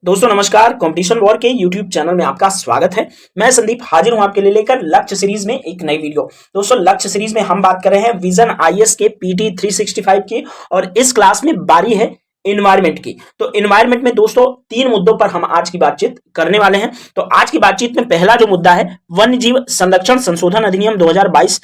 दोस्तों नमस्कार। Competition war के यूट्यूब चैनल में आपका स्वागत है। मैं संदीप हाजिर हूं आपके लिए लेकर लक्ष्य सीरीज में एक नई वीडियो। दोस्तों लक्ष्य सीरीज में हम बात कर रहे हैं विजन आईएएस के पीटी 365 की और इस क्लास में बारी है इन्वायरमेंट की। तो इन्वायरमेंट में दोस्तों 3 मुद्दों पर हम आज की बातचीत करने वाले हैं। तो आज की बातचीत में पहला जो मुद्दा है वन्य जीव संरक्षण संशोधन अधिनियम 2022,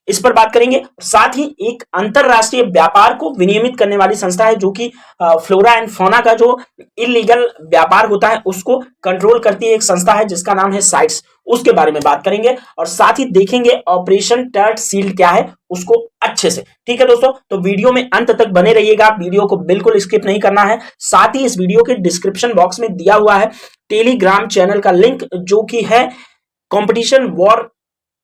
इस पर बात करेंगे। साथ ही एक अंतरराष्ट्रीय व्यापार को विनियमित करने वाली संस्था है जो कि फ्लोरा एंड फौना का जो इलीगल व्यापार होता है उसको कंट्रोल करती है, एक संस्था है जिसका नाम है साइट्स, उसके बारे में बात करेंगे। और साथ ही देखेंगे ऑपरेशन टर्ट सील्ड क्या है उसको अच्छे से। ठीक है दोस्तों, तो वीडियो में अंत तक बने रहिएगा, वीडियो को बिल्कुल स्किप नहीं करना है। साथ ही इस वीडियो के डिस्क्रिप्शन बॉक्स में दिया हुआ है टेलीग्राम चैनल का लिंक, जो कि है कंपटीशन वॉर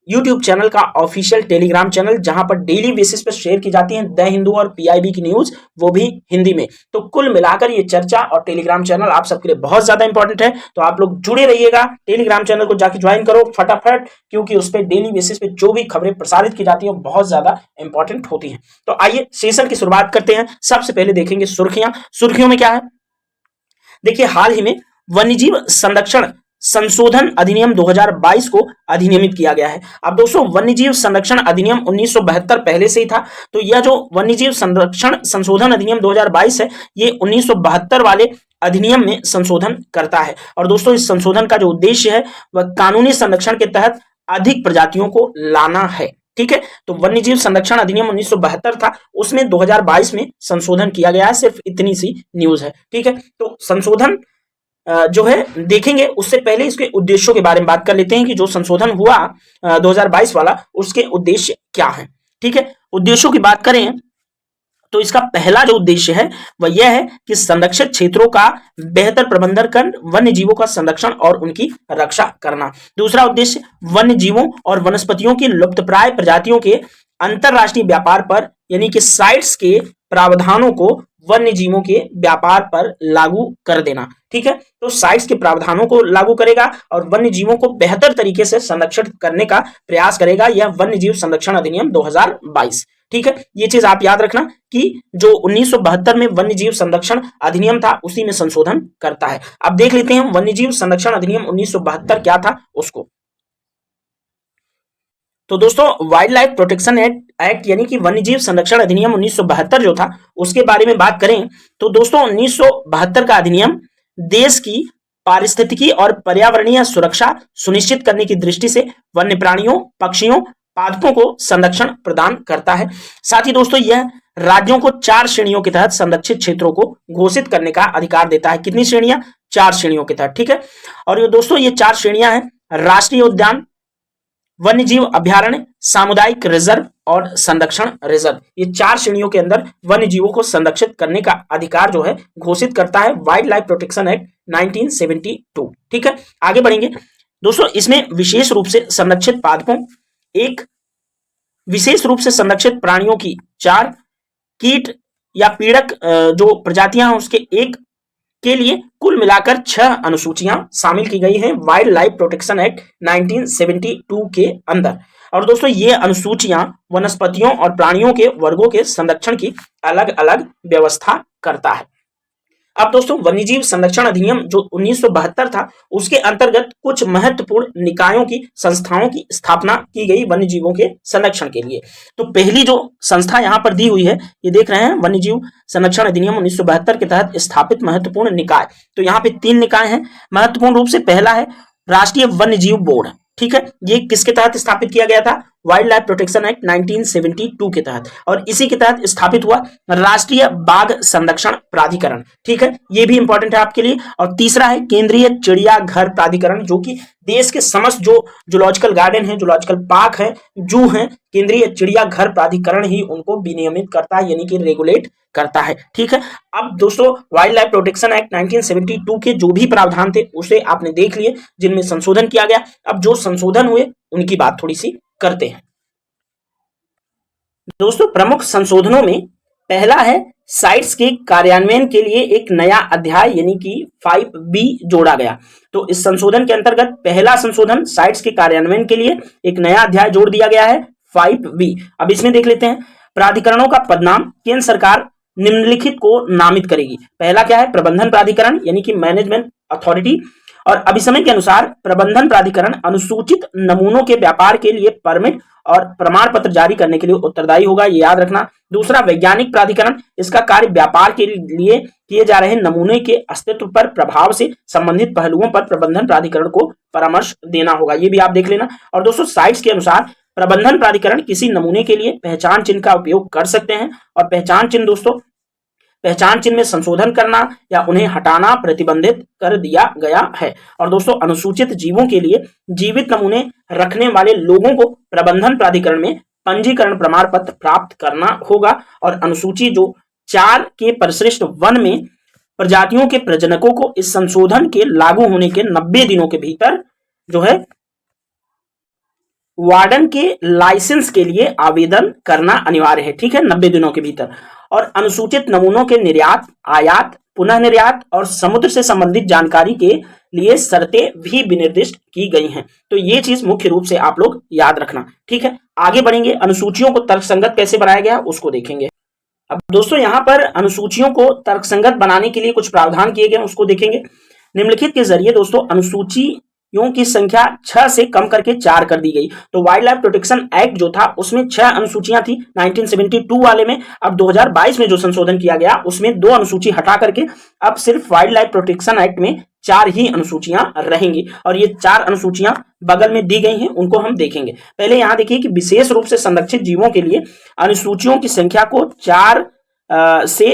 यूट्यूब चैनल का ऑफिशियल टेलीग्राम चैनल, जहां पर डेली बेसिस पर शेयर की जाती है द हिंदू और पीआईबी की न्यूज, वो भी हिंदी में। तो कुल मिलाकर ये चर्चा और टेलीग्राम चैनल आप सबके लिए बहुत ज्यादा इंपॉर्टेंट है। तो आप लोग जुड़े रहिएगा, टेलीग्राम चैनल को जाके ज्वाइन करो फटाफट, क्योंकि उस पर डेली बेसिस पे जो भी खबरें प्रसारित की जाती है बहुत ज्यादा इंपॉर्टेंट होती है। तो आइए सेशन की शुरुआत करते हैं। सबसे पहले देखेंगे सुर्खियों में क्या है। देखिए, हाल ही में वन्यजीव संरक्षण संशोधन अधिनियम 2022 को अधिनियमित किया गया है। अब दोस्तों वन्यजीव संरक्षण अधिनियम 1972 पहले से ही था, तो यह जो वन्यजीव संरक्षण संशोधन अधिनियम 2022 है ये 1972 वाले अधिनियम में संशोधन करता है। और दोस्तों इस संशोधन का जो उद्देश्य है वह कानूनी संरक्षण के तहत अधिक प्रजातियों को लाना है। ठीक है, तो वन्यजीव संरक्षण अधिनियम 1972 था, उसमें 2022 में संशोधन किया गया है। सिर्फ इतनी सी न्यूज है। ठीक है, तो संशोधन जो है देखेंगे, उससे पहले इसके उद्देश्यों के बारे में बात कर लेते हैं कि जो संशोधन हुआ 2022 वाला उसके उद्देश्य क्या है। ठीक है, उद्देश्यों की बात करें तो इसका पहला जो उद्देश्य है वह यह है कि संरक्षित क्षेत्रों का बेहतर प्रबंधन कर वन्य जीवों का संरक्षण और उनकी रक्षा करना। दूसरा उद्देश्य वन्य जीवों और वनस्पतियों की लुप्तप्राय प्रजातियों के अंतरराष्ट्रीय व्यापार पर, यानी कि साइट्स के प्रावधानों को वन्य जीवों के व्यापार पर लागू कर देना। ठीक है, तो साइट्स के प्रावधानों को लागू करेगा और वन्य जीवों को बेहतर तरीके से संरक्षित करने का प्रयास करेगा यह वन्य जीव संरक्षण अधिनियम 2022। ठीक है, ये चीज आप याद रखना कि जो 1972 में वन्य जीव संरक्षण अधिनियम था उसी में संशोधन करता है। अब देख लेते हैं वन्य जीव संरक्षण अधिनियम 1972 क्या था उसको। तो दोस्तों वाइल्ड लाइफ प्रोटेक्शन एक्ट यानी कि वन्यजीव संरक्षण अधिनियम 1972 जो था उसके बारे में बात करें तो दोस्तों 1972 का अधिनियम देश की पारिस्थितिकी और पर्यावरणीय सुरक्षा सुनिश्चित करने की दृष्टि से वन्य प्राणियों, पक्षियों, पादपों को संरक्षण प्रदान करता है। साथ ही दोस्तों यह राज्यों को 4 श्रेणियों के तहत संरक्षित क्षेत्रों को घोषित करने का अधिकार देता है। कितनी श्रेणियां? 4 श्रेणियों के तहत। ठीक है, और ये दोस्तों ये 4 श्रेणियां हैं: राष्ट्रीय उद्यान, वन्यजीव अभ्यारण्य, सामुदायिक रिजर्व और संरक्षण रिजर्व। ये 4 श्रेणियों के अंदर वन्य जीवों को संरक्षित करने का अधिकार जो है घोषित करता है वाइल्ड लाइफ प्रोटेक्शन एक्ट 1972। ठीक है, आगे बढ़ेंगे दोस्तों। इसमें विशेष रूप से संरक्षित पादपों, एक विशेष रूप से संरक्षित प्राणियों की 4, कीट या पीड़क जो प्रजातियां हैं उसके 1 के लिए कुल मिलाकर 6 अनुसूचियां शामिल की गई हैं वाइल्ड लाइफ प्रोटेक्शन एक्ट 1972 के अंदर। और दोस्तों ये अनुसूचियां वनस्पतियों और प्राणियों के वर्गों के संरक्षण की अलग अलग व्यवस्था करता है। अब दोस्तों वन्यजीव संरक्षण अधिनियम जो 1972 था उसके अंतर्गत कुछ महत्वपूर्ण निकायों की, संस्थाओं की स्थापना की गई वन्यजीवों के संरक्षण के लिए। तो पहली जो संस्था यहां पर दी हुई है ये देख रहे हैं, वन्यजीव संरक्षण अधिनियम 1972 के तहत स्थापित महत्वपूर्ण निकाय। तो यहाँ पे 3 निकाय हैं महत्वपूर्ण रूप से। पहला है राष्ट्रीय वन्यजीव बोर्ड। ठीक है, ये किसके तहत स्थापित किया गया था? वाइल्ड लाइफ प्रोटेक्शन एक्ट 1972 के तहत। और इसी के तहत स्थापित हुआ राष्ट्रीय बाघ संरक्षण प्राधिकरण। ठीक है, ये भी इंपॉर्टेंट है आपके लिए। और तीसरा है केंद्रीय चिड़ियाघर प्राधिकरण, जो कि देश के समस्त जो जूलॉजिकल गार्डन है, जूलॉजिकल पार्क है, जू है, केंद्रीय चिड़ियाघर प्राधिकरण ही उनको विनियमित करता है, यानी कि रेगुलेट करता है। ठीक है, अब दोस्तों वाइल्ड लाइफ प्रोटेक्शन एक्ट 1972 के जो भी प्रावधान थे उसे आपने देख लिए जिनमें संशोधन किया गया। अब जो संशोधन हुए उनकी बात थोड़ी सी करते हैं। दोस्तों प्रमुख संशोधनों में पहला है साइट्स के कार्यान्वयन के लिए एक नया अध्याय यानी कि 5B जोड़ा गया। तो इस संशोधन के अंतर्गत पहला संशोधन साइट्स के कार्यान्वयन के लिए एक नया अध्याय जोड़ दिया गया है 5B। अब इसमें देख लेते हैं प्राधिकरणों का पदनाम केंद्र सरकार निम्नलिखित को नामित करेगी। पहला क्या है? प्रबंधन प्राधिकरण यानी कि मैनेजमेंट अथॉरिटी। और अभिसमय के अनुसार प्रबंधन प्राधिकरण अनुसूचित नमूनों के व्यापार के लिए परमिट और प्रमाण पत्र जारी करने के लिए उत्तरदायी होगा, ये याद रखना। दूसरा, वैज्ञानिक प्राधिकरण, इसका कार्य व्यापार के लिए किए जा रहे नमूने के अस्तित्व पर प्रभाव से संबंधित पहलुओं पर प्रबंधन प्राधिकरण को परामर्श देना होगा, ये भी आप देख लेना। और दोस्तों, साइट्स के अनुसार प्रबंधन प्राधिकरण किसी नमूने के लिए पहचान चिन्ह का उपयोग कर सकते हैं, और पहचान चिन्ह दोस्तों, पहचान चिन्ह में संशोधन करना या उन्हें हटाना प्रतिबंधित कर दिया गया है। और दोस्तों, अनुसूचित जीवों के लिए जीवित नमूने रखने वाले लोगों को प्रबंधन प्राधिकरण में पंजीकरण प्रमाण पत्र प्राप्त करना होगा। और अनुसूची जो 4 के परिशिष्ट वन में प्रजातियों के प्रजनकों को इस संशोधन के लागू होने के 90 दिनों के भीतर जो है वार्डन के लाइसेंस के लिए आवेदन करना अनिवार्य है, ठीक है, 90 दिनों के भीतर। और अनुसूचित नमूनों के निर्यात, आयात, पुनः निर्यात और समुद्र से संबंधित जानकारी के लिए शर्तें भी विनिर्दिष्ट की गई हैं। तो ये चीज मुख्य रूप से आप लोग याद रखना, ठीक है। आगे बढ़ेंगे, अनुसूचियों को तर्कसंगत कैसे बनाया गया उसको देखेंगे। अब दोस्तों, यहाँ पर अनुसूचियों को तर्कसंगत बनाने के लिए कुछ प्रावधान किए गए, उसको देखेंगे। निम्नलिखित के जरिए दोस्तों अनुसूचियों की संख्या 6 से कम करके 4 कर दी गई। तो वाइल्ड लाइफ प्रोटेक्शन एक्ट जो था उसमें 6 अनुसूचियां थी 1972 वाले में। अब 2022 में जो संशोधन किया गया उसमें 2 अनुसूची हटा करके अब सिर्फ वाइल्ड लाइफ प्रोटेक्शन एक्ट में 4 ही अनुसूचियां रहेंगी। और ये 4 अनुसूचियां बगल में दी गई हैं, उनको हम देखेंगे। पहले यहां देखिए कि विशेष रूप से संरक्षित जीवों के लिए अनुसूचियों की संख्या को 4 से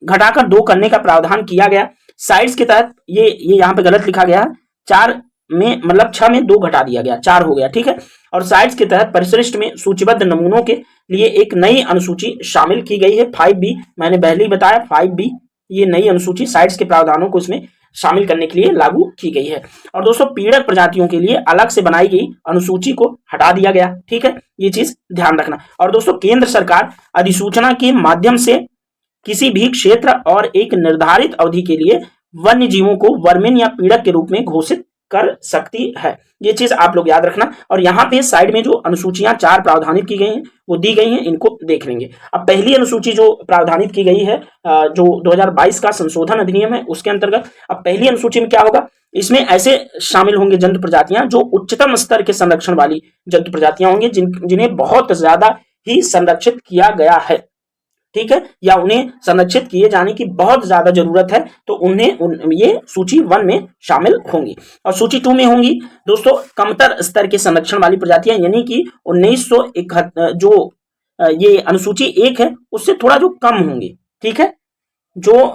घटाकर 2 करने का प्रावधान किया गया। साइट्स के तहत ये यहाँ पे गलत लिखा गया, 4 में मतलब 6 में 2 घटा दिया गया, 4 हो गया, ठीक है। और साइट्स के तहत परिशिष्ट में सूचीबद्ध नमूनों के लिए एक नई अनुसूची शामिल की गई है, 5B। मैंने पहले ही बताया 5B, ये नई अनुसूची साइट्स के प्रावधानों को इसमें शामिल करने के लिए लागू की गई है। और दोस्तों, पीड़क प्रजातियों के लिए अलग से बनाई गई अनुसूची को हटा दिया गया, ठीक है, ये चीज ध्यान रखना। और दोस्तों, केंद्र सरकार अधिसूचना के माध्यम से किसी भी क्षेत्र और एक निर्धारित अवधि के लिए वन्य जीवों को वर्मिन या पीड़क के रूप में घोषित कर सकती है, ये चीज आप लोग याद रखना। और यहाँ पे साइड में जो अनुसूचियां 4 प्रावधानित की गई हैं वो दी गई हैं, इनको देख लेंगे। अब पहली अनुसूची जो प्रावधानित की गई है जो 2022 का संशोधन अधिनियम है उसके अंतर्गत, अब पहली अनुसूची में क्या होगा, इसमें ऐसे शामिल होंगे जंतु प्रजातियां जो उच्चतम स्तर के संरक्षण वाली जंतु प्रजातियां होंगी, जिन्हें बहुत ज्यादा ही संरक्षित किया गया है, ठीक है, या उन्हें संरक्षित किए जाने की बहुत ज्यादा जरूरत है, तो ये सूची 1 में शामिल होंगी। और सूची 2 में होंगी दोस्तों कमतर स्तर के संरक्षण वाली प्रजातियां, यानी कि 1971 जो ये अनुसूची 1 है उससे थोड़ा जो कम होंगी, ठीक है, जो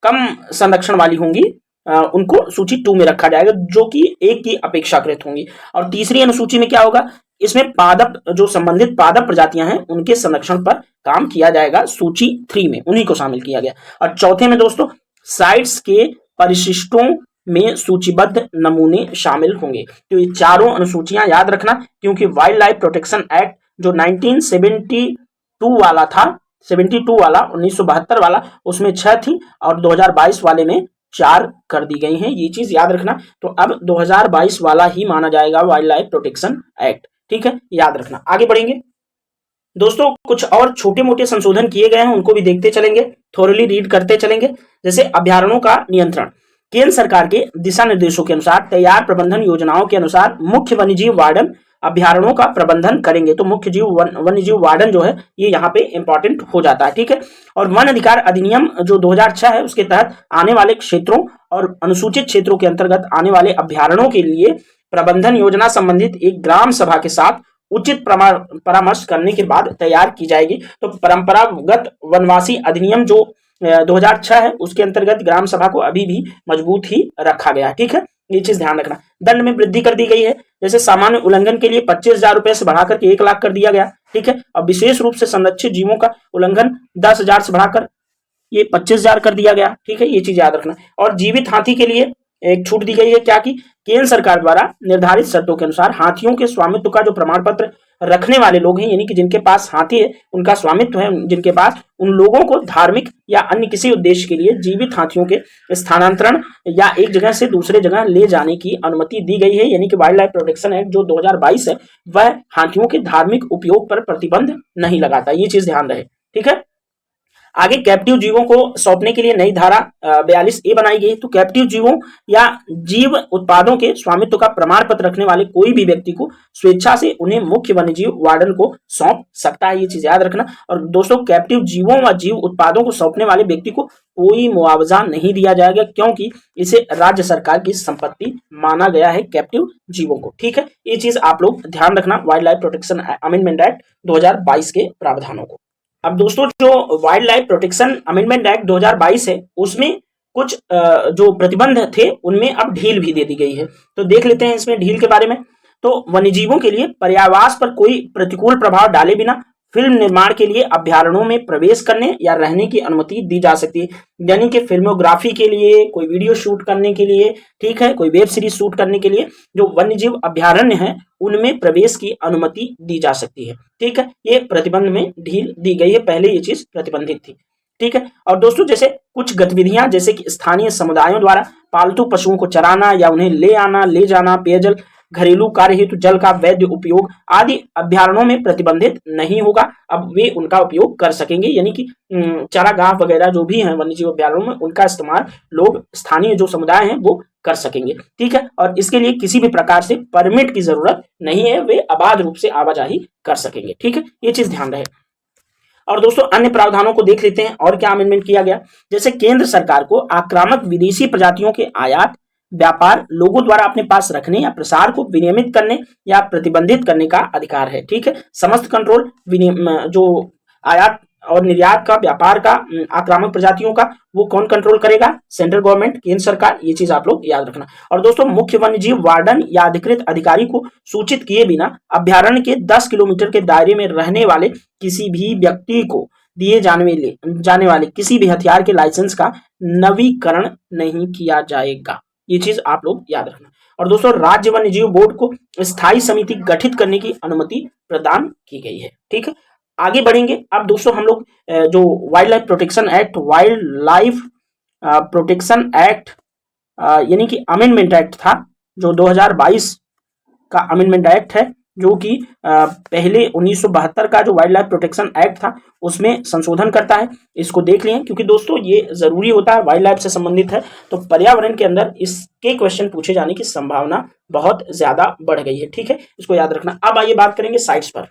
कम संरक्षण वाली होंगी उनको सूची 2 में रखा जाएगा, जो कि 1 की अपेक्षाकृत होंगी। और तीसरी अनुसूची में क्या होगा, इसमें पादप जो संबंधित पादप प्रजातियां हैं उनके संरक्षण पर काम किया जाएगा, सूची 3 में उन्हीं को शामिल किया गया। और चौथे में दोस्तों साइट्स के परिशिष्टों में सूचीबद्ध नमूने शामिल होंगे। तो ये चारों अनुसूचियां याद रखना, क्योंकि वाइल्ड लाइफ प्रोटेक्शन एक्ट जो 1972 वाला था, 72 वाला 1972 वाला, उसमें 6 थी और 2022 वाले में 4 कर दी गई हैं, ये चीज याद रखना। तो अब 2022 वाला ही माना जाएगा वाइल्ड लाइफ प्रोटेक्शन एक्ट, ठीक है, याद रखना। आगे बढ़ेंगे दोस्तों, कुछ और छोटे मोटे संशोधन किए गए हैं, उनको भी देखते चलेंगे, थोरली रीड करते चलेंगे। जैसे अभ्यारण्यों का नियंत्रण, केंद्र सरकार के दिशा निर्देशों के अनुसार तैयार प्रबंधन योजनाओं के अनुसार मुख्य वन्यजीव वार्डन अभ्यारण्यों का प्रबंधन करेंगे। तो मुख्य वन्यजीव वार्डन जो है ये यहाँ पे इंपॉर्टेंट हो जाता है, ठीक है। और वन अधिकार अधिनियम जो 2006 है उसके तहत आने वाले क्षेत्रों और अनुसूचित क्षेत्रों के अंतर्गत आने वाले अभ्यारण्यों के लिए प्रबंधन योजना संबंधित एक ग्राम सभा के साथ उचित परामर्श करने के बाद तैयार की जाएगी। तो परंपरागत वनवासी अधिनियम जो 2006 है उसके अंतर्गत ग्राम सभा को अभी भी मजबूत ही रखा गया है, ठीक है, ये चीज ध्यान रखना। दंड में वृद्धि कर दी गई है, जैसे सामान्य उल्लंघन के लिए 25,000 रुपए से बढ़ाकर के 1 लाख कर दिया गया, ठीक है। और विशेष रूप से संरक्षित जीवों का उल्लंघन 10,000 से बढ़ाकर ये 25,000 कर दिया गया, ठीक है, ये चीज याद रखना। और जीवित हाथी के लिए एक छूट दी गई है, क्या कि केंद्र सरकार द्वारा निर्धारित शर्तों के अनुसार हाथियों के स्वामित्व का जो प्रमाण पत्र रखने वाले लोग हैं, यानी कि जिनके पास हाथी है उनका स्वामित्व है जिनके पास, उन लोगों को धार्मिक या अन्य किसी उद्देश्य के लिए जीवित हाथियों के स्थानांतरण या एक जगह से दूसरे जगह ले जाने की अनुमति दी गई है। यानी कि वाइल्ड लाइफ प्रोटेक्शन एक्ट जो 2022 है वह हाथियों के धार्मिक उपयोग पर प्रतिबंध नहीं लगाता, ये चीज ध्यान रहे, ठीक है। आगे कैप्टिव जीवों को सौंपने के लिए नई धारा 42A बनाई गई। तो कैप्टिव जीवों या जीव उत्पादों के स्वामित्व का प्रमाण पत्र रखने वाले कोई भी व्यक्ति को स्वेच्छा से उन्हें मुख्य वन्यजीव वार्डन को सौंप सकता है, ये चीज याद रखना। और दोस्तों कैप्टिव जीवों व जीव उत्पादों को सौंपने वाले व्यक्ति को कोई मुआवजा नहीं दिया जाएगा, क्योंकि इसे राज्य सरकार की संपत्ति माना गया है कैप्टिव जीवों को। ठीक है, ये चीज आप लोग ध्यान रखना wild life protection amendment act 2022 के प्रावधानों को। अब दोस्तों जो wild life protection amendment act 2022 है उसमें कुछ जो प्रतिबंध थे उनमें अब ढील भी दे दी गई है। तो देख लेते हैं इसमें ढील के बारे में। तो वन्यजीवों के लिए पर्यावास पर कोई प्रतिकूल प्रभाव डाले बिना फिल्म निर्माण के लिए अभ्यारण्यों में प्रवेश करने या रहने की अनुमति दी जा सकती है। यानी कि फिल्मोग्राफी के लिए, कोई वीडियो शूट करने के लिए, ठीक है, कोई वेब सीरीज शूट करने के लिए जो वन्यजीव अभ्यारण्य है उनमें प्रवेश की अनुमति दी जा सकती है। ठीक है, ये प्रतिबंध में ढील दी गई है, पहले ये चीज प्रतिबंधित थी। ठीक है, और दोस्तों जैसे कुछ गतिविधियां जैसे कि स्थानीय समुदायों द्वारा पालतू पशुओं को चराना या उन्हें ले आना, ले जाना, पेयजल, घरेलू कार्य हेतु जल का वैध उपयोग आदि अभ्यारण्यों में प्रतिबंधित नहीं होगा। अब वे उनका उपयोग कर सकेंगे, यानी कि चारागाह वगैरह जो भी हैं वन्यजीव अभ्यारण्यों में उनका इस्तेमाल लोग स्थानीय जो समुदाय हैं वो कर सकेंगे। ठीक है, और इसके लिए किसी भी प्रकार से परमिट की जरूरत नहीं है, वे अबाध रूप से आवाजाही कर सकेंगे। ठीक है, ये चीज ध्यान रहे। और दोस्तों अन्य प्रावधानों को देख लेते हैं और क्या अमेंडमेंट किया गया। जैसे केंद्र सरकार को आक्रामक विदेशी प्रजातियों के आयात, व्यापार, लोगों द्वारा अपने पास रखने या प्रसार को विनियमित करने या प्रतिबंधित करने का अधिकार है। ठीक है, समस्त कंट्रोल जो आयात और निर्यात का, व्यापार का, आक्रामक प्रजातियों का, वो कौन कंट्रोल करेगा? सेंट्रल गवर्नमेंट, केंद्र सरकार। ये चीज आप लोग याद रखना। और दोस्तों मुख्य वन्यजीव वार्डन या अधिकृत अधिकारी को सूचित किए बिना अभ्यारण्य के 10 किलोमीटर के दायरे में रहने वाले किसी भी व्यक्ति को दिए जाने वाले किसी भी हथियार के लाइसेंस का नवीकरण नहीं किया जाएगा। ये चीज आप लोग याद रखना। और दोस्तों राज्य वन्यजीव बोर्ड को स्थायी समिति गठित करने की अनुमति प्रदान की गई है। ठीक है, आगे बढ़ेंगे। अब दोस्तों हम लोग जो वाइल्ड लाइफ प्रोटेक्शन एक्ट यानी कि अमेंडमेंट एक्ट था, जो 2022 का अमेंडमेंट एक्ट है, जो कि पहले 1972 का जो वाइल्ड लाइफ प्रोटेक्शन एक्ट था उसमें संशोधन करता है। इसको देख लें, क्योंकि दोस्तों ये जरूरी होता है, वाइल्ड लाइफ से संबंधित है, तो पर्यावरण के अंदर इसके क्वेश्चन पूछे जाने की संभावना बहुत ज्यादा बढ़ गई है। ठीक है, इसको याद रखना। अब आइए बात करेंगे साइट्स पर।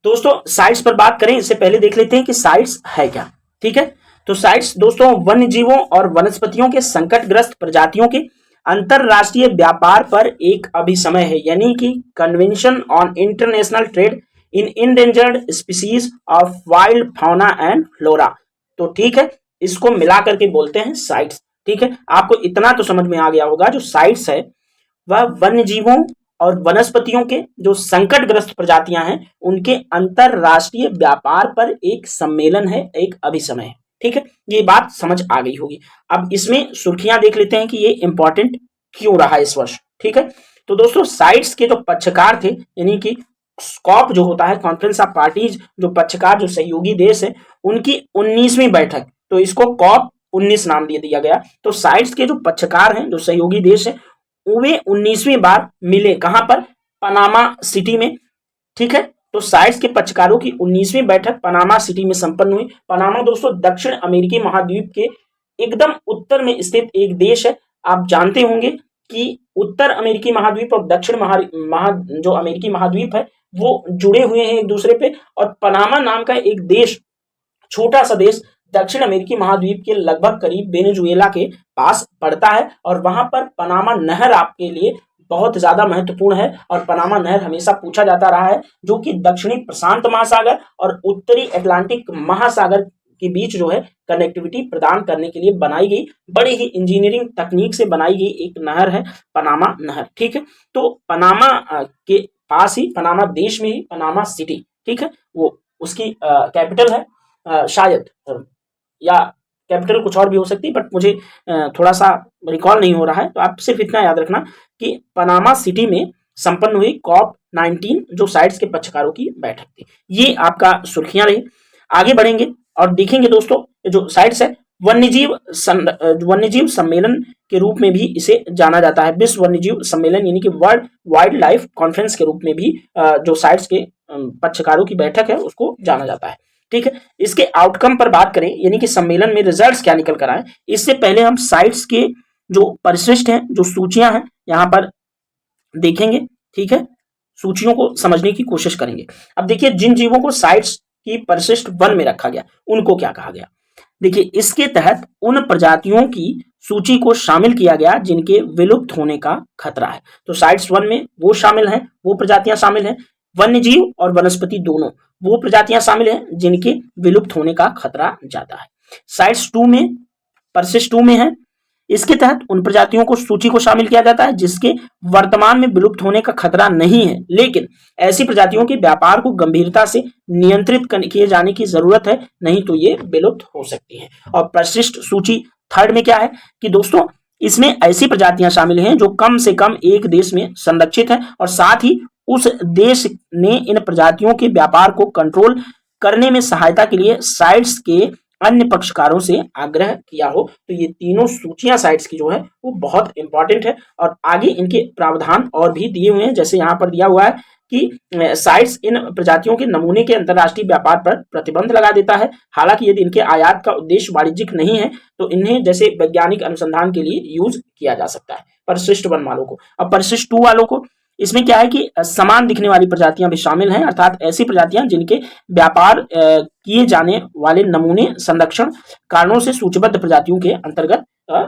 दोस्तों साइट्स पर बात करें इससे पहले देख लेते हैं कि साइट्स है क्या। ठीक है, तो साइट्स दोस्तों वन्य जीवों और वनस्पतियों के संकटग्रस्त प्रजातियों के अंतरराष्ट्रीय व्यापार पर एक अभिसमय है, यानी कि convention on international trade in endangered species of wild fauna and flora. तो ठीक है, इसको मिला करके बोलते हैं साइट्स। ठीक है, आपको इतना तो समझ में आ गया होगा, जो साइट्स है वह वन्य जीवों और वनस्पतियों के जो संकटग्रस्त प्रजातियां हैं उनके अंतरराष्ट्रीय व्यापार पर एक सम्मेलन है, एक अभिसमय है। ठीक है, ये बात समझ आ गई होगी। अब इसमें सुर्खियां देख लेते हैं कि ये इंपॉर्टेंट क्यों रहा इस वर्ष। ठीक है, तो दोस्तों साइट्स के जो पक्षकार थे, यानी कि स्कॉप जो होता है, कॉन्फ्रेंस ऑफ पार्टीज, जो पक्षकार, जो सहयोगी देश है, उनकी 19वीं बैठक, तो इसको कॉप 19 नाम दे दिया गया। तो साइट्स के जो पक्षकार हैं, जो सहयोगी देश है, वे 19वीं बार मिले, कहां पर? पनामा सिटी में। ठीक है, तो साइट्स के पक्षकारों की 19वीं बैठक पनामा सिटी में संपन्न हुई। पनामा दोस्तों दक्षिण अमेरिकी महाद्वीप के एकदम उत्तर में स्थित एक देश है। आप जानते होंगे कि उत्तर अमेरिकी महाद्वीप और दक्षिण जो अमेरिकी महाद्वीप है वो जुड़े हुए हैं एक दूसरे पे, और पनामा नाम का एक देश, छोटा सा देश, दक्षिण अमेरिकी महाद्वीप के लगभग करीब वेनेजुएला के पास पड़ता है। और वहां पर पनामा नहर आपके लिए बहुत ज्यादा महत्वपूर्ण है, और पनामा नहर हमेशा पूछा जाता रहा है, जो कि दक्षिणी प्रशांत महासागर और उत्तरी अटलांटिक महासागर के बीच जो है कनेक्टिविटी प्रदान करने के लिए बनाई गई, बड़ी ही इंजीनियरिंग तकनीक से बनाई गई एक नहर है पनामा नहर। ठीक है, तो पनामा के पास ही, पनामा देश में ही पनामा सिटी, ठीक है, वो उसकी कैपिटल है, शायद, या कैपिटल कुछ और भी हो सकती है, बट मुझे थोड़ा सा रिकॉल नहीं हो रहा है। तो आप सिर्फ इतना याद रखना कि पनामा सिटी में संपन्न हुई कॉप 19 जो साइट्स के पक्षकारों की बैठक थी। ये आपका सुर्खियां रही। आगे बढ़ेंगे और देखेंगे दोस्तों, जो साइट्स है वन्यजीव सम्मेलन के रूप में भी इसे जाना जाता है। विश्व वन्यजीव सम्मेलन यानी कि वर्ल्ड वाइल्ड लाइफ कॉन्फ्रेंस के रूप में भी जो साइट्स के पक्षकारों की बैठक है उसको जाना जाता है। ठीक है। इसके आउटकम पर बात करें, यानी कि सम्मेलन में रिजल्ट्स क्या निकल कर आए, इससे पहले हम साइट्स के जो परिशिष्ट हैं, जो सूचियां हैं, यहां पर देखेंगे। ठीक है, सूचियों को समझने की कोशिश करेंगे। अब देखिए, जिन जीवों को साइट्स की परिशिष्ट 1 में रखा गया उनको क्या कहा गया। देखिए, इसके तहत उन प्रजातियों की सूची को शामिल किया गया जिनके विलुप्त होने का खतरा है। तो साइट्स 1 में वो शामिल हैं, वो प्रजातियां शामिल हैं, वन्य जीव और वनस्पति दोनों वो प्रजातियां शामिल हैं जिनके विलुप्त होने का खतरा ज्यादा है। साइट्स 2 में, परिशिष्ट 2 में है, इसके तहत उन प्रजातियों को सूची को शामिल किया जाता है जिसके वर्तमान में विलुप्त होने का खतरा नहीं है, लेकिन ऐसी प्रजातियों के व्यापार को गंभीरता से नियंत्रित किए जाने की जरूरत है, नहीं तो ये विलुप्त हो सकती है। और परिशिष्ट सूची 3 में क्या है कि दोस्तों, इसमें ऐसी प्रजातियां शामिल हैं जो कम से कम एक देश में संरक्षित है और साथ ही उस देश ने इन प्रजातियों के व्यापार को कंट्रोल करने में सहायता के लिए साइट्स के अन्य पक्षकारों से आग्रह किया हो। तो ये तीनों सूचियां साइट्स की जो है वो बहुत इंपॉर्टेंट है और आगे इनके प्रावधान और भी दिए हुए हैं। जैसे यहाँ पर दिया हुआ है कि साइट्स इन प्रजातियों के नमूने के अंतर्राष्ट्रीय व्यापार पर प्रतिबंध लगा देता है। हालांकि यदि इनके आयात का उद्देश्य वाणिज्यिक नहीं है तो इन्हें जैसे वैज्ञानिक अनुसंधान के लिए यूज किया जा सकता है, परिशिष्ट 1 वालों को। अब परिशिष्ट 2 वालों को, इसमें क्या है कि समान दिखने वाली प्रजातियां भी शामिल हैं, अर्थात ऐसी प्रजातियां जिनके व्यापार किए जाने वाले नमूने संरक्षण कारणों से सूचीबद्ध प्रजातियों के अंतर्गत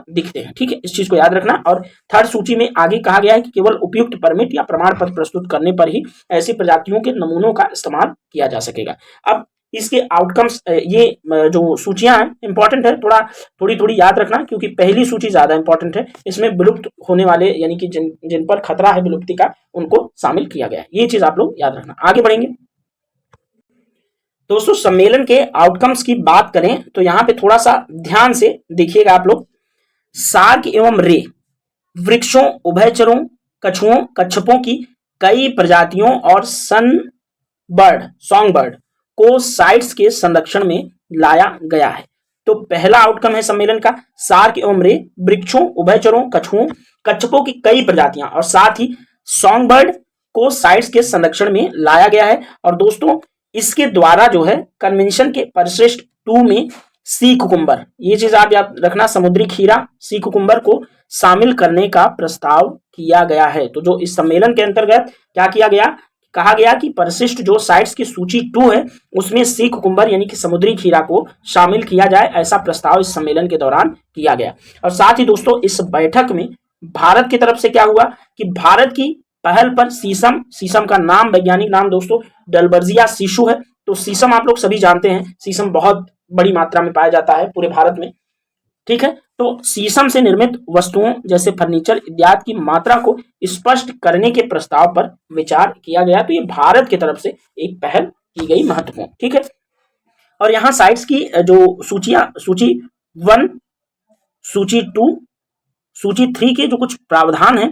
दिखते हैं। ठीक है, इस चीज को याद रखना। और 3rd सूची में आगे कहा गया है कि केवल उपयुक्त परमिट या प्रमाण पत्र प्रस्तुत करने पर ही ऐसी प्रजातियों के नमूनों का इस्तेमाल किया जा सकेगा। अब इसके आउटकम्स, ये जो सूचियां हैं इंपॉर्टेंट है, थोड़ी याद रखना, क्योंकि पहली सूची ज्यादा इंपॉर्टेंट है। इसमें विलुप्त होने वाले यानी कि जिन पर खतरा है विलुप्ति का, उनको शामिल किया गया है। ये चीज आप लोग याद रखना। आगे बढ़ेंगे दोस्तों, सम्मेलन के आउटकम्स की बात करें तो यहाँ पे थोड़ा सा ध्यान से देखिएगा आप लोग। सार्क एवं रे, वृक्षों, उभयचरों, कछुओं, कच्छपों की कई प्रजातियों और सॉन्ग बर्ड को साइट्स के संरक्षण में लाया गया है। तो पहला आउटकम है सम्मेलन का, सार्क एवं रे, वृक्षों, उभयचरों, कछुओं, कच्छपों की कई प्रजातियां और साथ ही सॉन्ग बर्ड को साइट्स के संरक्षण में लाया गया है। और दोस्तों, इसके द्वारा जो है कन्वेंशन के परिशिष्ट 2 में सी कुकुम्बर, ये चीज आप याद रखना, समुद्री खीरा, सी कुकुम्बर को शामिल करने का प्रस्ताव किया गया है। तो जो इस सम्मेलन के अंतर्गत क्या किया गया, कहा गया कि परिशिष्ट जो साइट्स की सूची 2 है उसमें सी कुकुम्बर यानी कि समुद्री खीरा को शामिल किया जाए, ऐसा प्रस्ताव इस सम्मेलन के दौरान किया गया। और साथ ही दोस्तों, इस बैठक में भारत की तरफ से क्या हुआ कि भारत की पहल पर शीशम का नाम, वैज्ञानिक नाम दोस्तों डलबर्जिया सीसू है। तो शीशम आप लोग सभी जानते हैं, शीशम बहुत बड़ी मात्रा में पाया जाता है पूरे भारत में। ठीक है, तो शीशम से निर्मित वस्तुओं जैसे फर्नीचर इत्यादि की मात्रा को स्पष्ट करने के प्रस्ताव पर विचार किया गया। तो ये भारत की तरफ से एक पहल की गई महत्वपूर्ण। ठीक है, और यहाँ साइट्स की जो सूचियां, सूची 1, सूची 2, सूची 3 के जो कुछ प्रावधान है,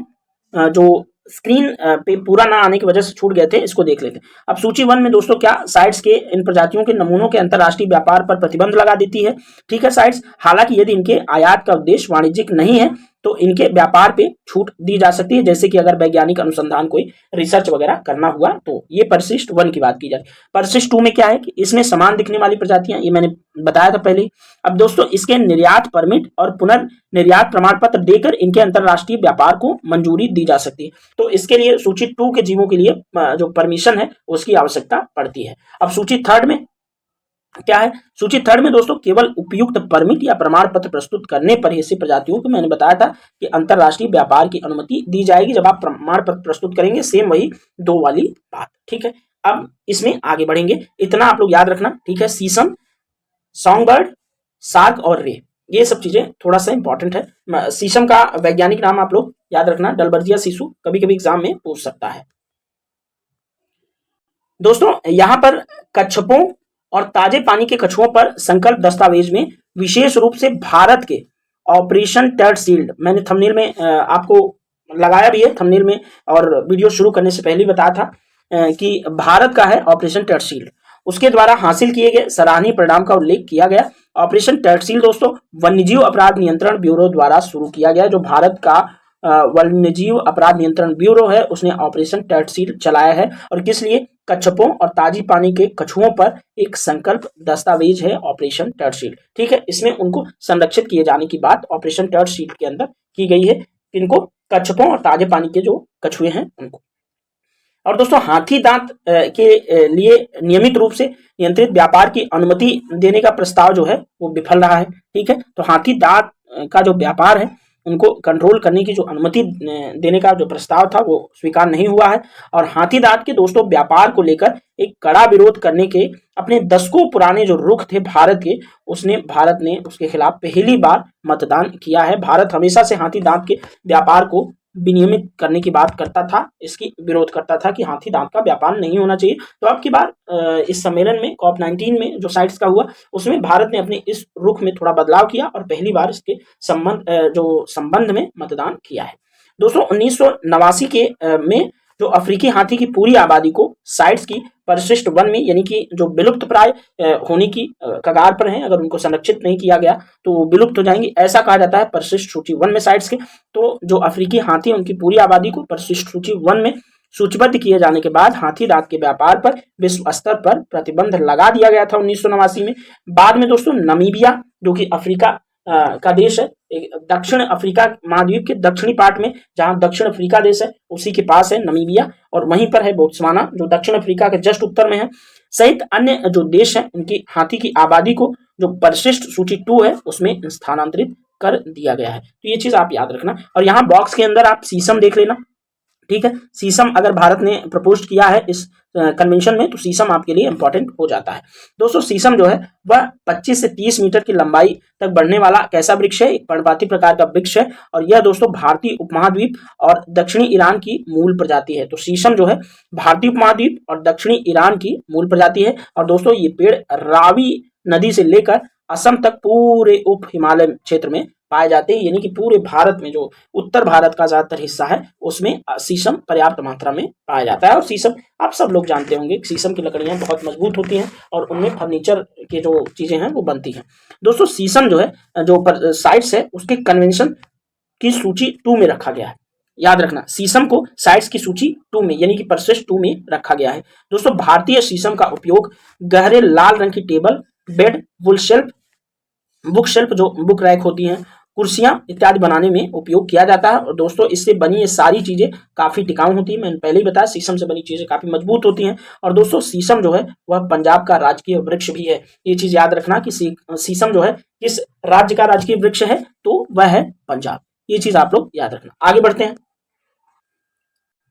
जो स्क्रीन पे पूरा ना आने की वजह से छूट गए थे, इसको देख लेते हैं। अब सूची 1 में दोस्तों क्या, साइट्स के इन प्रजातियों के नमूनों के अंतर्राष्ट्रीय व्यापार पर प्रतिबंध लगा देती है। ठीक है, साइट्स, हालांकि यदि इनके आयात का उद्देश्य वाणिज्यिक नहीं है तो इनके व्यापार पे छूट दी जा सकती है, जैसे कि अगर वैज्ञानिक अनुसंधान कोई रिसर्च वगैरह करना हुआ तो। ये परिशिष्ट 1 की बात की जाए। परिशिष्ट 2 में क्या है कि इसमें समान दिखने वाली प्रजातियां, ये मैंने बताया था पहले। अब दोस्तों, इसके निर्यात परमिट और पुनर्निर्यात प्रमाण पत्र देकर इनके अंतर्राष्ट्रीय व्यापार को मंजूरी दी जा सकती है। तो इसके लिए सूची 2 के जीवों के लिए जो परमिशन है उसकी आवश्यकता पड़ती है। अब सूची 3 में क्या है, सूची 3 में दोस्तों केवल उपयुक्त परमिट या प्रमाण पत्र प्रस्तुत करने पर ऐसी प्रजातियों को, मैंने बताया था कि अंतरराष्ट्रीय व्यापार की अनुमति दी जाएगी जब आप प्रमाण पत्र प्रस्तुत करेंगे। सेम वही 2 वाली बात। ठीक है, अब इसमें आगे बढ़ेंगे, इतना आप लोग याद रखना। ठीक है, शीशम, सॉन्ग बर्ड, सार्क और रे, ये सब चीजें थोड़ा सा इंपॉर्टेंट है। शीशम का वैज्ञानिक नाम आप लोग याद रखना डलबर्जिया सीसू, कभी कभी एग्जाम में पूछ सकता है। दोस्तों, यहां पर कच्छपों और ताजे पानी के कछुओं पर संकल्प दस्तावेज में विशेष रूप से भारत के ऑपरेशन टर्टसील्ड, मैंने थंबनेल में आपको लगाया भी है थंबनेल में, और वीडियो शुरू करने से पहले बताया था कि भारत का है ऑपरेशन टर्टसील्ड, उसके द्वारा हासिल किए गए सराहनीय परिणाम का उल्लेख किया गया। ऑपरेशन टर्टसील्ड दोस्तों वन्यजीव अपराध नियंत्रण ब्यूरो द्वारा शुरू किया गया। जो भारत का वन्यजीव अपराध नियंत्रण ब्यूरो है उसने ऑपरेशन टर्टसील्ड चलाया है, और किस लिए, कच्छपों और ताजी पानी के कछुओं पर एक संकल्प दस्तावेज है ऑपरेशन टर्टशील। ठीक है, इसमें उनको संरक्षित किए जाने की बात ऑपरेशन टर्टशील के अंदर की गई है। इनको कच्छपों और ताजे पानी के जो कछुए हैं उनको। और दोस्तों हाथी दांत के लिए नियमित रूप से नियंत्रित व्यापार की अनुमति देने का प्रस्ताव जो है वो विफल रहा है। ठीक है, तो हाथी दांत का जो व्यापार है उनको कंट्रोल करने की जो अनुमति देने का जो प्रस्ताव था वो स्वीकार नहीं हुआ है। और हाथी दांत के दोस्तों व्यापार को लेकर एक कड़ा विरोध करने के अपने दशकों पुराने जो रुख थे भारत के, भारत ने उसके खिलाफ पहली बार मतदान किया है। भारत हमेशा से हाथी दांत के व्यापार को विनियमित करने की बात करता था, इसकी विरोध करता था कि हाथी दांत का व्यापार नहीं होना चाहिए। तो अब की बार इस सम्मेलन में COP19 में जो साइट्स का हुआ उसमें भारत ने अपने इस रुख में थोड़ा बदलाव किया और पहली बार इसके संबंध में मतदान किया है। दोस्तों 1989 के में जो अफ्रीकी हाथी की पूरी आबादी को साइट्स की परिशिष्ट वन में, यानी कि जो विलुप्त प्राय होने की कगार पर हैं, अगर उनको संरक्षित नहीं किया गया तो वो विलुप्त हो जाएंगे, ऐसा कहा जाता है परिशिष्ट सूची वन में साइट्स के। तो जो अफ्रीकी हाथी उनकी पूरी आबादी को परिशिष्ट सूची वन में सूचीबद्ध किए जाने के बाद हाथी दांत के व्यापार पर विश्व स्तर पर प्रतिबंध लगा दिया गया था 1989 में। बाद में दोस्तों नमीबिया जो कि अफ्रीका का देश है, एक दक्षिण अफ्रीका महाद्वीप के दक्षिणी पार्ट में, जहां दक्षिण अफ्रीका देश है उसी के पास है नमीबिया, और वहीं पर है बोत्सवाना जो दक्षिण अफ्रीका के जस्ट उत्तर में है, सहित अन्य जो देश हैं उनकी हाथी की आबादी को जो परिशिष्ट सूची 2 है उसमें स्थानांतरित कर दिया गया है। तो ये चीज आप याद रखना। और यहाँ बॉक्स के अंदर आप शीशम देख लेना। ठीक है, शीशम अगर भारत ने प्रपोज किया है इस कन्वेंशन में तो शीशम आपके लिए इंपॉर्टेंट हो जाता है। दोस्तों शीशम जो है वह 25 से 30 मीटर की लंबाई तक बढ़ने वाला कैसा वृक्ष है, एक पर्णपाती प्रकार का वृक्ष है, और यह दोस्तों भारतीय उपमहाद्वीप और दक्षिणी ईरान की मूल प्रजाति है। तो शीशम जो है भारतीय उपमहाद्वीप और दक्षिणी ईरान की मूल प्रजाति है। और दोस्तों ये पेड़ रावी नदी से लेकर असम तक पूरे उप हिमालय क्षेत्र में पाए जाते हैं, यानी कि पूरे भारत में जो उत्तर भारत का ज्यादातर हिस्सा है उसमें शीशम पर्याप्त मात्रा में पाया जाता है। और शीशम आप सब लोग जानते होंगे, शीशम की लकड़ियां बहुत मजबूत होती हैं और उनमें फर्नीचर के जो चीजें हैं वो बनती हैं। दोस्तों शीशम जो है जो साइट्स है उसके कन्वेंशन की सूची 2 में रखा गया है। याद रखना, शीशम को साइट्स की सूची 2 में यानी कि परिशिष्ट 2 में रखा गया है। दोस्तों भारतीय शीशम का उपयोग गहरे लाल रंग की टेबल, बेड, बुक शेल्फ जो बुक रैक होती हैं, कुर्सियां इत्यादि बनाने में उपयोग किया जाता है। और दोस्तों इससे बनी ये सारी चीजें काफी टिकाऊ होती है। मैंने पहले ही बताया शीशम से बनी चीजें काफी मजबूत होती हैं। और दोस्तों शीशम जो है वह पंजाब का राजकीय वृक्ष भी है। ये चीज याद रखना कि शीशम जो है किस राज्य का राजकीय वृक्ष है, तो वह है पंजाब। ये चीज आप लोग याद रखना। आगे बढ़ते हैं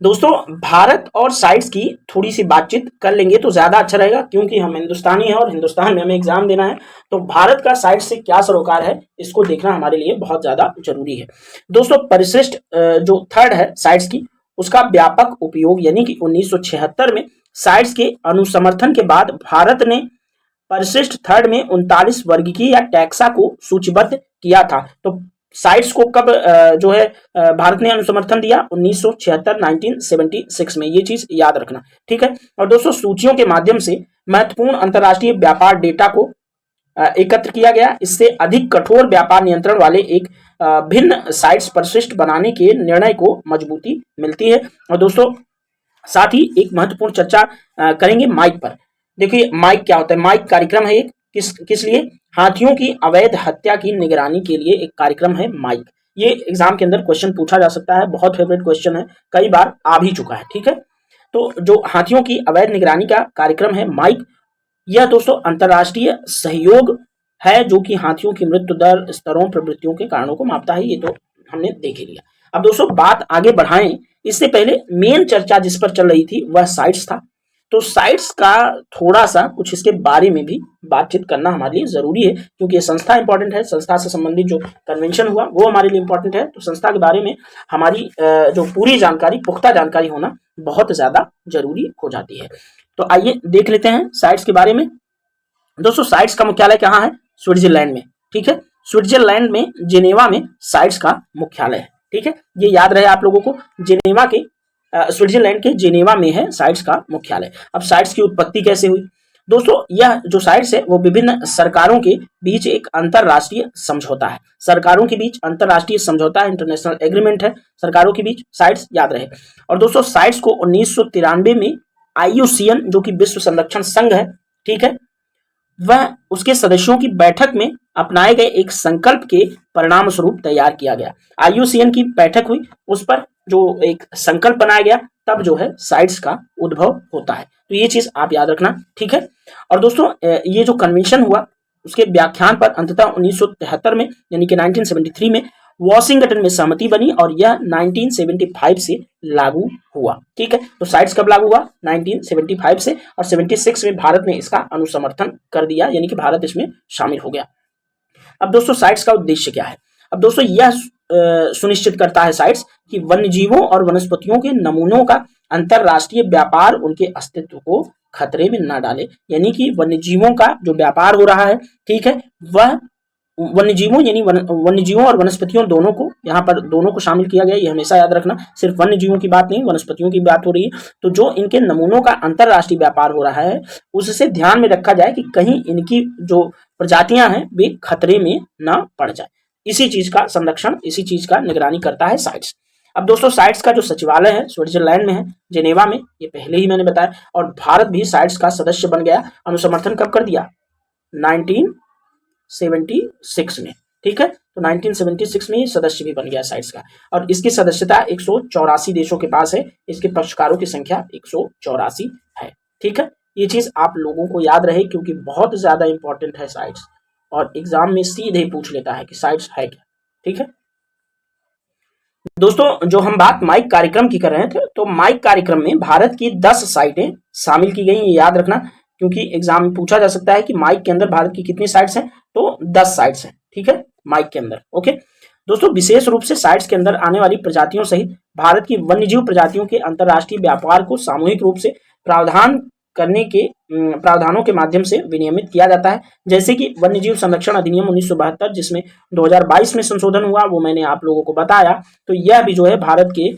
दोस्तों, भारत और साइट्स की थोड़ी सी बातचीत कर लेंगे तो ज्यादा अच्छा रहेगा, क्योंकि हम हिंदुस्तानी हैं और हिंदुस्तान में हमें एग्जाम देना है। तो भारत का साइट्स से क्या सरोकार है इसको देखना हमारे लिए बहुत ज्यादा जरूरी है। दोस्तों परिशिष्ट जो 3rd है साइट्स की, उसका व्यापक उपयोग यानी कि 1976 में साइट्स के अनुसमर्थन के बाद भारत ने परिशिष्ट 3rd में 39 वर्गीय या टैक्सा को सूचीबद्ध किया था। तो साइट्स को कब जो है भारत ने अनुसमर्थन दिया, 1976 में। ये चीज याद रखना, ठीक है। और दोस्तों सूचियों के माध्यम से महत्वपूर्ण अंतरराष्ट्रीय व्यापार डेटा को एकत्र किया गया। इससे अधिक कठोर व्यापार नियंत्रण वाले एक भिन्न साइट्स परिशिष्ट बनाने के निर्णय को मजबूती मिलती है। और दोस्तों साथ ही एक महत्वपूर्ण चर्चा करेंगे माइक पर। देखिए माइक क्या होता है। माइक कार्यक्रम है एक, किस लिए, हाथियों की अवैध हत्या की निगरानी के लिए एक कार्यक्रम है माइक। ये एग्जाम के अंदर क्वेश्चन पूछा जा सकता है, बहुत फेवरेट क्वेश्चन है, कई बार आ भी चुका है, ठीक है। तो जो हाथियों की अवैध निगरानी का कार्यक्रम है माइक, यह दोस्तों अंतरराष्ट्रीय सहयोग है जो कि हाथियों की मृत्यु दर, स्तरों, प्रवृत्तियों के कारणों को मापता है। ये तो हमने देख ही लिया। अब दोस्तों बात आगे बढ़ाएं, इससे पहले मेन चर्चा जिस पर चल रही थी वह साइट्स था। तो साइट्स का थोड़ा सा कुछ इसके बारे में भी बातचीत करना हमारे लिए जरूरी है, क्योंकि ये संस्था इंपॉर्टेंट है। संस्था से संबंधित जो कन्वेंशन हुआ वो हमारे लिए इंपॉर्टेंट है। तो संस्था के बारे में हमारी जो पूरी जानकारी, पुख्ता जानकारी होना बहुत ज्यादा जरूरी हो जाती है। तो आइए देख लेते हैं साइट्स के बारे में। दोस्तों साइट्स का मुख्यालय कहाँ है, स्विट्जरलैंड में, ठीक है। स्विट्जरलैंड में जेनेवा में साइट्स का मुख्यालय है, ठीक है। ये याद रहे आप लोगों को, जेनेवा के स्विट्जरलैंड के जेनेवा में है साइट्स का मुख्यालय। अब साइट्स की उत्पत्ति कैसे हुई दोस्तों, यह जो साइट्स है वो विभिन्न सरकारों के बीच एक अंतरराष्ट्रीय समझौता है। सरकारों के बीच अंतरराष्ट्रीय समझौता, इंटरनेशनल एग्रीमेंट है सरकारों के बीच, साइट्स याद रहे। और दोस्तों साइट्स को 1993 में IUCN जो कि विश्व संरक्षण संघ है, ठीक है, वह उसके सदस्यों की बैठक में अपनाए गए एक संकल्प के परिणाम स्वरूप तैयार किया गया। IUCN की बैठक हुई, उस पर जो एक संकल्प बनाया गया, तब जो है साइट्स का उद्भव होता है। तो ये चीज आप याद रखना, ठीक है। और दोस्तों ये जो कन्वेंशन हुआ उसके व्याख्यान पर अंततः 1973 में यानी कि 1973 में वॉशिंगटन में सहमति बनी और यह 1975 से लागू हुआ, ठीक है। तो साइट्स कब लागू हुआ? 1975 से, और 76 में भारत ने इसका अनुसमर्थन कर दिया, यानी कि भारत इसमें शामिल हो गया। अब दोस्तों साइट्स का उद्देश्य क्या है? अब दोस्तों यह सुनिश्चित करता है साइट्स कि वन्यजीवों और वनस्पतियों के नमूनों का अंतरराष्ट्रीय व्यापार उनके अस्तित्व को खतरे में न डाले, यानी कि वन्यजीवों का जो व्यापार हो रहा है, ठीक है, वह वन्यजीवों यानी वन्यजीवों और वनस्पतियों दोनों को, यहाँ पर दोनों को शामिल किया गया, ये हमेशा याद रखना। सिर्फ वन्यजीवों की बात नहीं, वनस्पतियों की बात हो रही है। तो जो इनके नमूनों का अंतरराष्ट्रीय व्यापार हो रहा है, उससे ध्यान में रखा जाए कि कहीं इनकी जो प्रजातियां हैं वे खतरे में न पड़ जाए। इसी चीज का संरक्षण, इसी चीज का निगरानी करता है साइट्स। अब दोस्तों साइट्स का जो सचिवालय है स्विट्जरलैंड में है, जेनेवा में, ये पहले ही मैंने बताया। और भारत भी साइट्स का सदस्य बन गया। अनुसमर्थन कब कर दिया? 1976 में, ठीक है। तो 1976 में ये सदस्य भी बन गया साइट्स का, और इसकी सदस्यता 184 देशों के पास है। इसके पक्षकारों की संख्या 184 है, ठीक है। ये चीज आप लोगों को याद रहे क्योंकि बहुत ज्यादा इंपॉर्टेंट है साइट्स, और एग्जाम में सीधे पूछ लेता है कि साइट्स है क्या, ठीक है। दोस्तों जो हम बात माइक कार्यक्रम की कर रहे थे, तो माइक कार्यक्रम में भारत की 10 साइटें शामिल की गई, ये याद रखना, क्योंकि एग्जाम में पूछा जा सकता है कि माइक के अंदर भारत की कितनी साइट्स हैं, तो 10 साइट्स हैं, ठीक है, माइक के अंदर। ओके दोस्तों, विशेष रूप से साइट्स के अंदर आने वाली प्रजातियों सहित भारत की वन्यजीव प्रजातियों के अंतर्राष्ट्रीय व्यापार को सामूहिक रूप से प्रावधानों के माध्यम से विनियमित किया जाता है, जैसे कि वन्यजीव संरक्षण अधिनियम 1972, जिसमें 2022 में संशोधन हुआ, वो मैंने आप लोगों को बताया। तो यह भी जो है भारत के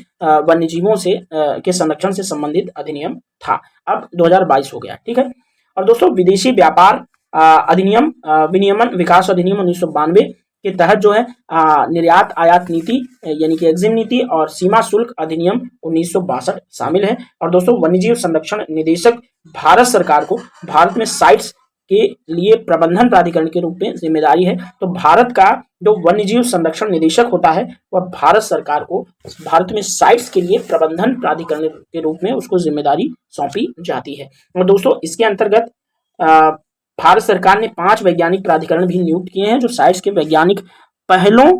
वन्यजीवों से के संरक्षण से संबंधित अधिनियम था। अब 2022 हो गया, ठीक है। और दोस्तों विदेशी व्यापार अधिनियम विनियमन विकास अधिनियम 1992 के तहत जो है निर्यात आयात नीति यानी कि एग्जिम नीति और सीमा शुल्क अधिनियम 1962 शामिल है। और दोस्तों वन्यजीव संरक्षण निदेशक भारत सरकार को भारत में साइट्स के लिए प्रबंधन प्राधिकरण के रूप में जिम्मेदारी है। तो भारत का जो वन्यजीव संरक्षण निदेशक होता है वह भारत सरकार को भारत में साइट्स के लिए प्रबंधन प्राधिकरण के रूप में उसको जिम्मेदारी सौंपी जाती है। और दोस्तों इसके अंतर्गत भारत सरकार ने 5 वैज्ञानिक प्राधिकरण भी नियुक्त किए हैं जो साइट्स के वैज्ञानिक पहलों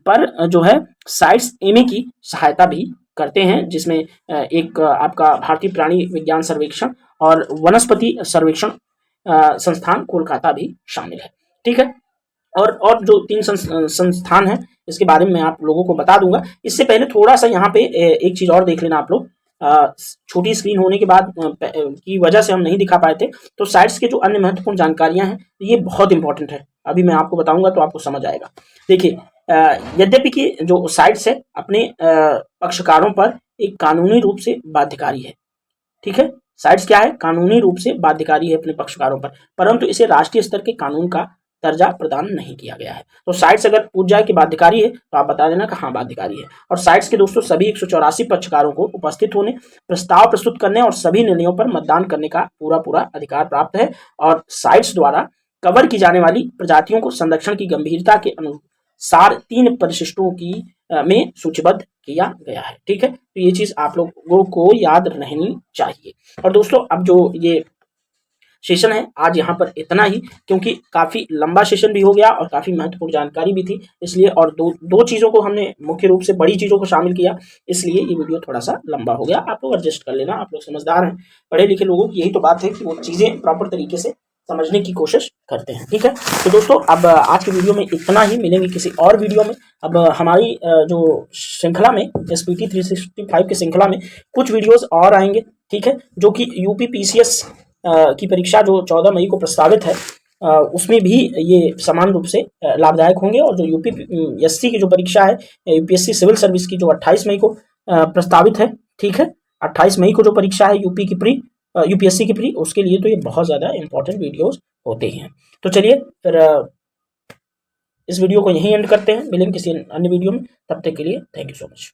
पर जो है साइट्स एमए की सहायता भी करते हैं, जिसमें एक आपका भारतीय प्राणी विज्ञान सर्वेक्षण और वनस्पति सर्वेक्षण संस्थान कोलकाता भी शामिल है, ठीक है। और जो 3 संस्थान हैं इसके बारे में मैं आप लोगों को बता दूंगा। इससे पहले थोड़ा सा यहाँ पे एक चीज और देख लेना आप लोग। छोटी स्क्रीन होने के बाद की वजह से हम नहीं दिखा पाए थे, तो साइट्स के जो अन्य महत्वपूर्ण जानकारियां हैं ये बहुत इंपॉर्टेंट है, अभी मैं आपको बताऊंगा तो आपको समझ आएगा। देखिए यद्यपि कि जो साइट्स है अपने पक्षकारों पर एक कानूनी रूप से बाध्यकारी है, ठीक है। साइट्स क्या है? कानूनी रूप से बाध्यकारी है अपने पक्षकारों पर, परंतु इसे राष्ट्रीय स्तर के कानून का दर्जा प्रदान नहीं किया गया है। तो साइट्स अगर पूछ जाए कि बाध्यकारी है तो आप बता देना कि हाँ बाध्यकारी है। और साइट्स के दोस्तों सभी 184 पक्षकारों को उपस्थित होने, प्रस्ताव प्रस्तुत करने और सभी निर्णयों पर मतदान करने का पूरा अधिकार प्राप्त है। और साइट्स द्वारा कवर की जाने वाली प्रजातियों को संरक्षण की गंभीरता के अनुसार 3 परिशिष्टों की में सूचीबद्ध किया गया है, ठीक है। तो ये चीज आप लोगों को याद रहनी चाहिए। और दोस्तों अब जो ये सेशन है आज यहाँ पर इतना ही, क्योंकि काफी लंबा सेशन भी हो गया और काफी महत्वपूर्ण जानकारी भी थी, इसलिए और दो चीजों को हमने मुख्य रूप से बड़ी चीजों को शामिल किया, इसलिए ये वीडियो थोड़ा सा लंबा हो गया। आप लोग एडजस्ट कर लेना, आप लोग समझदार हैं, पढ़े लिखे लोगों की यही तो बात है कि वो चीजें प्रॉपर तरीके से समझने की कोशिश करते हैं, ठीक है। तो दोस्तों अब आज की वीडियो में इतना ही, मिलेंगे किसी और वीडियो में। अब हमारी जो श्रृंखला में SPT 365 की श्रृंखला में कुछ वीडियोस और आएंगे, ठीक है, जो कि यूपी PCS की परीक्षा जो 14 मई को प्रस्तावित है उसमें भी ये समान रूप से लाभदायक होंगे। और जो UPSC की जो परीक्षा है, UPSC सिविल सर्विस की जो 28 मई को प्रस्तावित है, ठीक है, 28 मई को जो परीक्षा है UPSC की प्री, उसके लिए तो ये बहुत ज़्यादा इंपॉर्टेंट वीडियोस होते हैं। तो चलिए फिर इस वीडियो को यहीं एंड करते हैं, मिलेंगे किसी अन्य वीडियो में, तब तक के लिए थैंक यू सो मच।